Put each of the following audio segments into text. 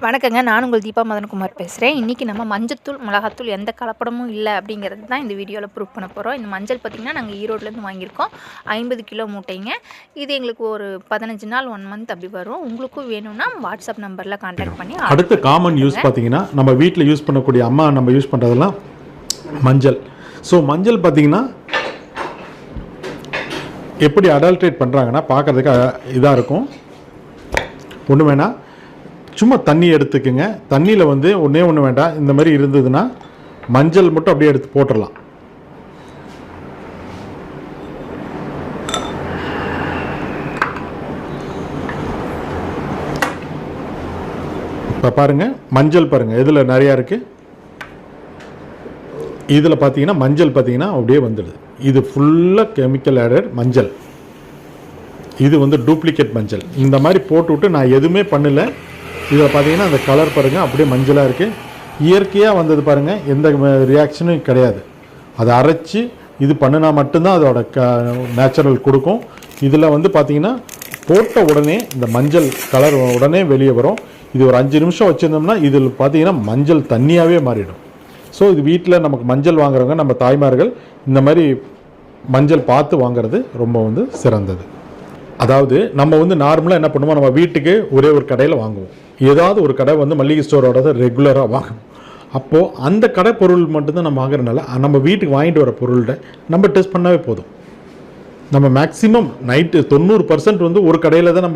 வணக்கங்க. நான் உங்கள் தீபா மதன்குமார் பேசுகிறேன். இன்றைக்கி நம்ம மஞ்சத்தூள், மிளகாத்தூள் எந்த கலப்படமும் இல்லை அப்படிங்கிறது தான் இந்த வீடியோவில் ப்ரூவ் பண்ண போகிறோம். இந்த மஞ்சள் பார்த்திங்கன்னா நாங்கள் ஈரோட்லேருந்து வாங்கியிருக்கோம். 50 கிலோ மூட்டைங்க. இது எங்களுக்கு ஒரு 15 நாள் 1 மந்த் அப்படி வரும். உங்களுக்கும் வேணும்னா வாட்ஸ்அப் நம்பரில் கான்டாக்ட் பண்ணி அடுத்த காமன் யூஸ் பார்த்திங்கன்னா நம்ம வீட்டில் யூஸ் பண்ணக்கூடிய அம்மா நம்ம யூஸ் பண்ணுறதெல்லாம் மஞ்சள். ஸோ மஞ்சள் பார்த்திங்கன்னா எப்படி அடல்ட்ரேட் பண்ணுறாங்கன்னா பார்க்குறதுக்கு இதாக இருக்கும். ஒன்று வேணால் சும்மா தண்ணி எடுத்துக்குங்க. தண்ணியில் வந்து ஒன்று வேண்டாம். இந்த மாதிரி இருந்ததுன்னா மஞ்சள் மட்டும் அப்படியே எடுத்து போட்டுடலாம். இப்போ பாருங்கள், மஞ்சள் பாருங்கள் இதில் நிறையா இருக்குது. இதில் பார்த்தீங்கன்னா மஞ்சள் பார்த்தீங்கன்னா அப்படியே வந்துடுது. இது ஃபுல்லாக கெமிக்கல் ஆடட் மஞ்சள். இது வந்து டூப்ளிகேட் மஞ்சள். இந்த மாதிரி போட்டுவிட்டு நான் எதுவுமே பண்ணலை. இதில் பார்த்தீங்கன்னா அந்த கலர் பாருங்கள் அப்படியே மஞ்சளாக இருக்குது. இயற்கையாக வந்தது பாருங்கள், எந்த ரியாக்ஷனும் கிடையாது. அதை அரைச்சி இது பண்ணினா மட்டும்தான் அதோட நேச்சுரல் கொடுக்கும். இதில் வந்து பார்த்திங்கன்னா போட்ட உடனே இந்த மஞ்சள் கலர் உடனே வெளியே வரும். இது ஒரு 5 நிமிஷம் வச்சுருந்தோம்னா இதில் பார்த்திங்கன்னா மஞ்சள் தண்ணியாகவே மாறிடும். ஸோ இது வீட்டில் நமக்கு மஞ்சள் வாங்குறவங்க நம்ம தாய்மார்கள் இந்த மாதிரி மஞ்சள் பார்த்து வாங்குறது ரொம்ப வந்து சிறந்தது. அதாவது நம்ம வந்து நார்மலாக என்ன பண்ணுவோம், நம்ம வீட்டுக்கு ஒரே ஒரு கடையில் வாங்குவோம். ஏதாவது ஒரு கடை வந்து மளிகை ஸ்டோரோட ரெகுலராக வாங்குவோம். அப்போது அந்த கடை பொருள் மட்டும்தான் நம்ம வாங்குறதுனால நம்ம வீட்டுக்கு வாங்கிட்டு வர பொருள்கிட்ட நம்ம டெஸ்ட் பண்ணாவே போதும். நம்ம மேக்ஸிமம் நைட்டு 90% வந்து ஒரு கடையில் தான்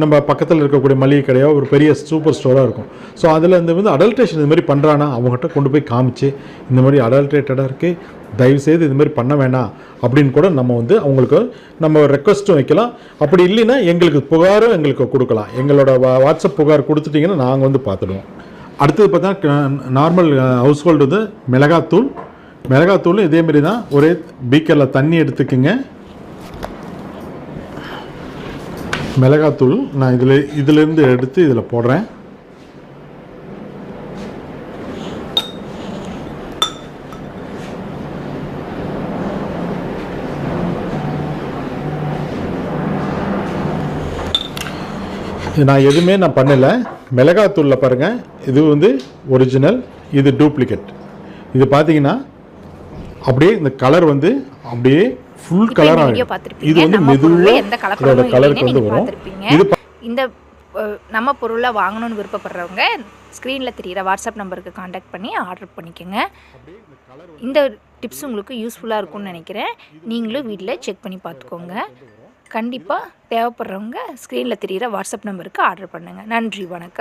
நம்ம பக்கத்தில் இருக்கக்கூடிய மளிகை கடையோ ஒரு பெரிய சூப்பர் ஸ்டோராக இருக்கும். ஸோ அதில் இந்த வந்து அடல்ட்ரேஷன் இது மாதிரி பண்ணுறான்னா அவங்ககிட்ட கொண்டு போய் காமிச்சு இந்த மாதிரி அடல்ட்ரேட்டடாக இருக்குது, தயவுசெய்து இது மாதிரி பண்ண வேணாம் அப்படின்னு கூட நம்ம வந்து அவங்களுக்கு நம்ம ரெக்வஸ்ட்டும் வைக்கலாம். அப்படி இல்லைன்னா எங்களுக்கு புகாரும் எங்களுக்கு கொடுக்கலாம். எங்களோட வாட்ஸ்அப் புகார் கொடுத்துட்டிங்கன்னா நாங்கள் வந்து பார்த்துடுவோம். அடுத்தது பார்த்தா நார்மல் ஹவுஸ் ஹோல்டு வந்து மிளகாத்தூளும் இதேமாரி தான். ஒரே பீக்கரில் தண்ணி எடுத்துக்குங்க. மிளகாத்தூள் நான் இதிலேருந்து எடுத்து இதில் போடுறேன். நான் எதுவுமே பண்ணலை. மிளகாத்தூளில் பாருங்கள், இது வந்து ஒரிஜினல், இது டூப்ளிகேட். இது பார்த்தீங்கன்னா அப்படியே இந்த கலர் வந்து அப்படியே ஃபுல் கலர் ஆகும். இது வந்து மெதுவாக அதோட கலருக்கு வந்து வரும். இது இந்த நம்ம பொருளை வாங்கணும்னு விருப்பப்படுறவங்க ஸ்க்ரீனில் தெரிகிற வாட்ஸ்அப் நம்பருக்கு கான்டாக்ட் பண்ணி ஆர்டர் பண்ணிக்கோங்க. இந்த டிப்ஸ் உங்களுக்கு யூஸ்ஃபுல்லாக இருக்கும்னு நினைக்கிறேன். நீங்களும் வீட்டில் செக் பண்ணி பார்த்துக்கோங்க. கண்டிப்பாக தேவைப்படுறவங்க ஸ்க்ரீனில் தெரிகிற வாட்ஸ்அப் நம்பருக்கு ஆர்டர் பண்ணுங்கள். நன்றி, வணக்கம்.